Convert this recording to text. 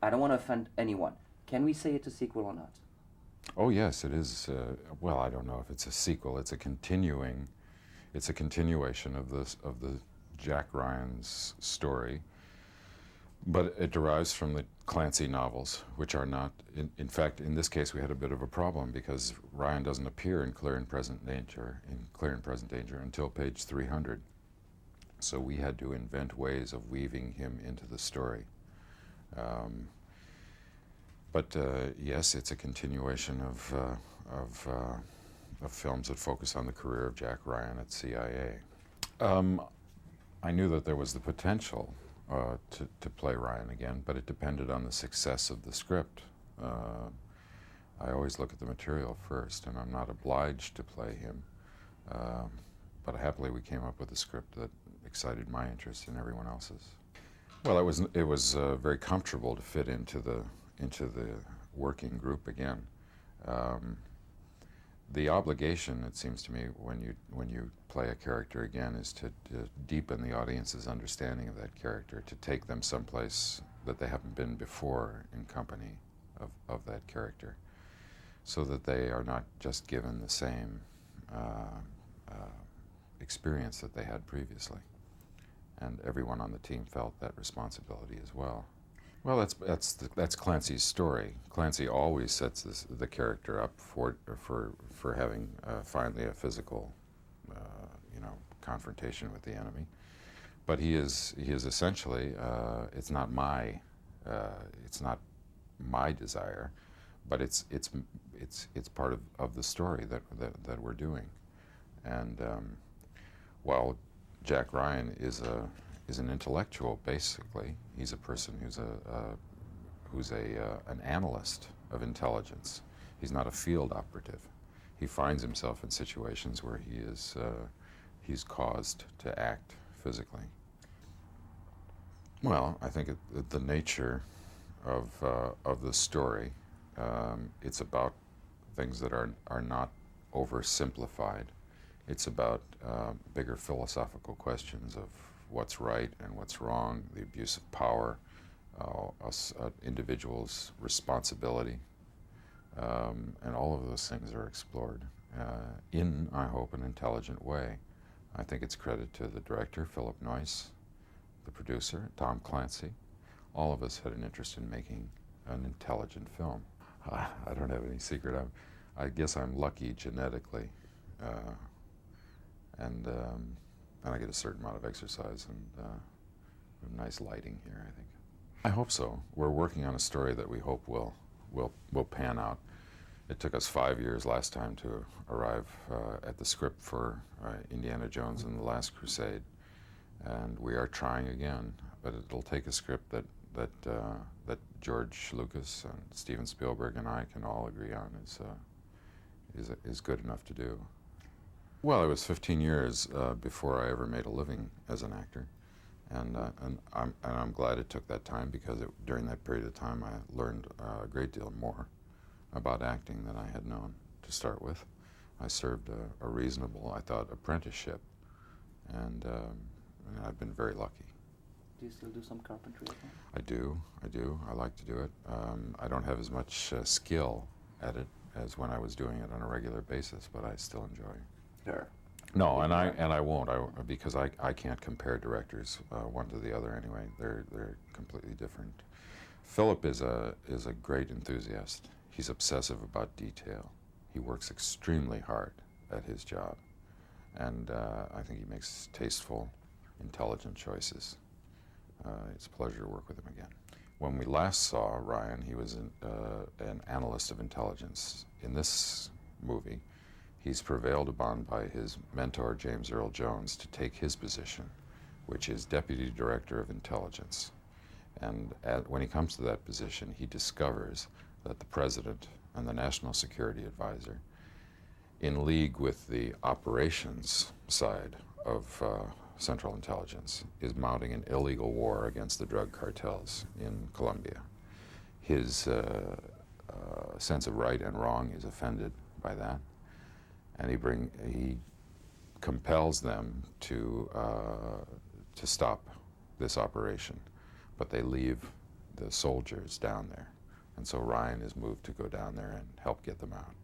I don't want to offend anyone. Can we say it's a sequel or not? Oh yes, it is. Well, I don't know if it's a sequel. It's a continuation of the Jack Ryan's story, but it derives from the Clancy novels, which are not. In fact, in this case, we had a bit of a problem because Ryan doesn't appear in Clear and Present Danger until page 300. So we had to invent ways of weaving him into the story. Um, But yes, it's a continuation of films that focus on the career of Jack Ryan at CIA. I knew that there was the potential to play Ryan again, but it depended on the success of the script. I always look at the material first, and I'm not obliged to play him. But happily, we came up with a script that excited my interest and everyone else's. Well, it was very comfortable to fit into the working group again. The obligation, it seems to me, when you play a character again, is to deepen the audience's understanding of that character, to take them someplace that they haven't been before in company of that character, so that they are not just given the same experience that they had previously. And everyone on the team felt that responsibility as well. Well, that's Clancy's story. Clancy always sets the character up for having finally a physical, confrontation with the enemy. But he is essentially it's not my desire, but it's part of the story that we're doing. And while Jack Ryan is an intellectual, basically. He's a person who's an analyst of intelligence. He's not a field operative. He finds himself in situations where he's caused to act physically. Well, I think the nature of the story, it's about things that are not oversimplified. It's about bigger philosophical questions of what's right and what's wrong, the abuse of power, individuals' responsibility, and all of those things are explored in, I hope, an intelligent way. I think it's credit to the director, Philip Noyce, the producer, Tom Clancy. All of us had an interest in making an intelligent film. I don't have any secret. I guess I'm lucky genetically, and I get a certain amount of exercise and nice lighting here, I think. I hope so. We're working on a story that we hope will pan out. It took us 5 years last time to arrive at the script for Indiana Jones and the Last Crusade, and we are trying again. But it'll take a script that George Lucas and Steven Spielberg and I can all agree on is good enough to do. Well, it was 15 years before I ever made a living as an actor, and I'm glad it took that time, because during that period of time I learned a great deal more about acting than I had known to start with. I served a reasonable, I thought, apprenticeship, and I've been very lucky. Do you still do some carpentry at home? I do. I like to do it. I don't have as much skill at it as when I was doing it on a regular basis, but I still enjoy it. Sure. No, and I won't, because I can't compare directors one to the other anyway. They're completely different. Philip is a great enthusiast. He's obsessive about detail. He works extremely hard at his job, and I think he makes tasteful, intelligent choices. It's a pleasure to work with him again. When we last saw Ryan, he was an analyst of intelligence. In this movie, he's prevailed upon by his mentor, James Earl Jones, to take his position, which is Deputy Director of Intelligence. And when he comes to that position, he discovers that the President and the National Security Advisor, in league with the operations side of Central Intelligence, is mounting an illegal war against the drug cartels in Colombia. His sense of right and wrong is offended by that, and he compels them to stop this operation, but they leave the soldiers down there. And so Ryan is moved to go down there and help get them out.